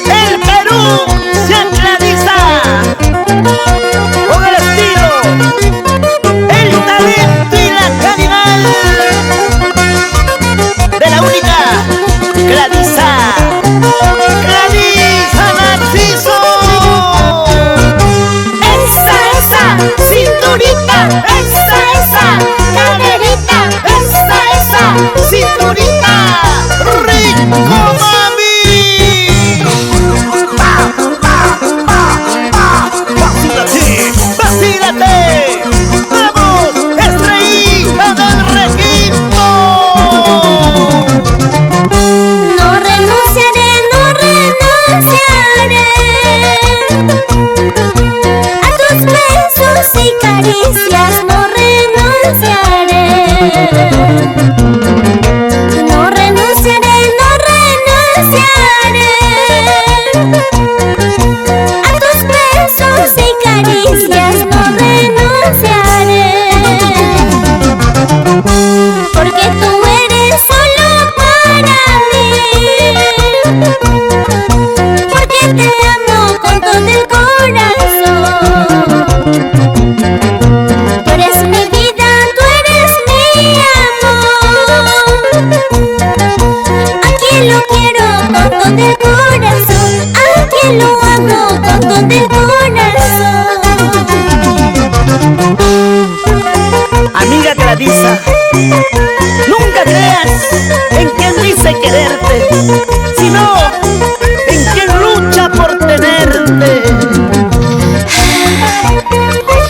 El Perú se ancladiza con el estilo, el talento y la calidad de la única Gladisa, Gladisa Narciso. Esa cinturita, esa caderita, esa cinturita. ¡Rico, mami! ¡Vacílate! ¡Vacílate! ¡Vamos, estrellita del requinto! No renunciaré a tus besos y caricias, no renunciaré. No renunciaré a tus besos y caricias, no renunciaré. Porque tú eres solo para mí, porque te amo con todo el corazón. Tú eres mi vida, tú eres mi amor. A quien lo quiero con todo el corazón, a quien lo amo con todo el corazón. Amiga Gladisa, nunca creas en quien dice quererte, sino en quien lucha por tenerte.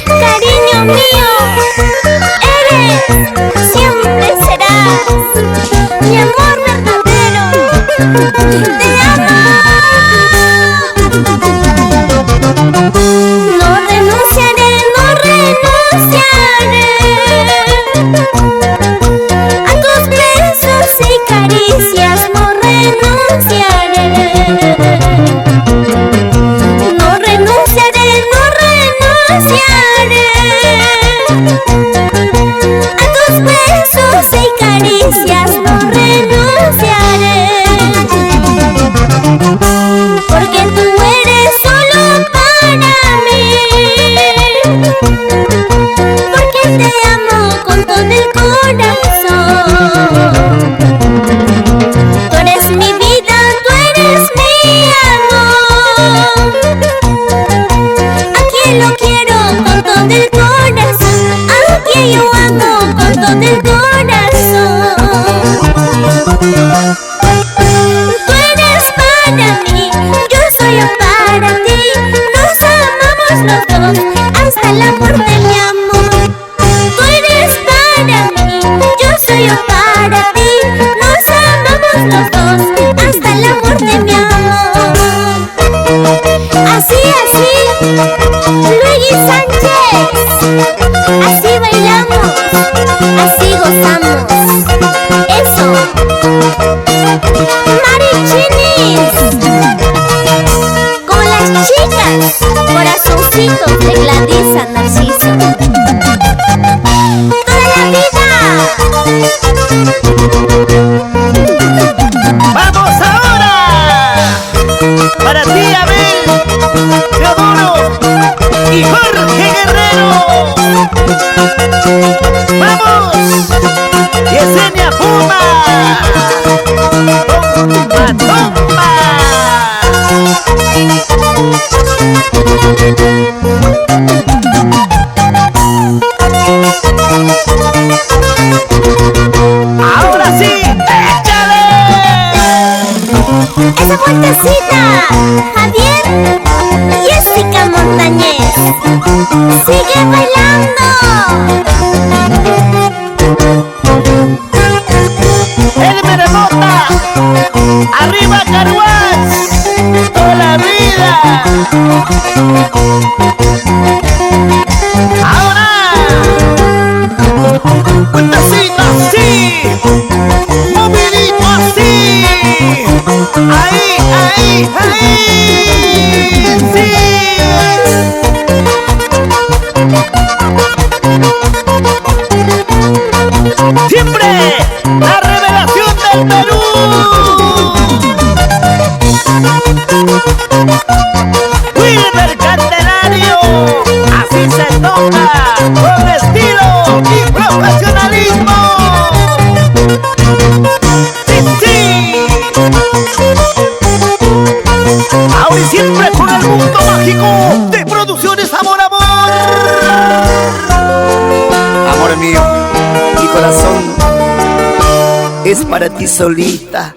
Cariño mío, eres, siempre serás mi amor verdadero. Te amo. No renunciaré a tus besos y caricias, no renunciaré. No renunciaré a tus besos y caricias, no renunciaré. Porque tú eres solo para mí, porque te amo con todo el corazón. Tú eres mi vida, tú eres mi amor. A quien lo quiero con todo el corazón, a quien yo amo con todo el corazón. Tú eres para mí, yo soy para ti. Nos amamos los dos hasta la muerte, mi amor. Tú eres para mí, yo soy para ti. Nos amamos los dos hasta la muerte, mi amor. Así, Luigi Sánchez. Así bailamos, así gozamos. Eso. Marichinis, con las chicas, corazoncitos de Gladisa Narciso. Toda la vida. ¡Vamos ahora! Para ti, Abel, Teodoro y Jorge Guerrero. ¡Vamos! Yesenia Puma. ¡Tumba, tumba! ¡Ahora sí! ¡Échale! Esa vueltecita, Javier, Jessica Montañez. Sigue bailando. El Meremota, arriba Caruaz, toda la vida. Ahora, cuentacita así, movidito así, ahí, ahí, ahí, sí. Siempre la revelación del Perú. Wilber Candelario, así se toca, con estilo y profesionalismo. Sí, sí. Ahora y siempre con el mundo mágico de Producciones Amor, Amor. Amor mío, mi corazón es para ti solita.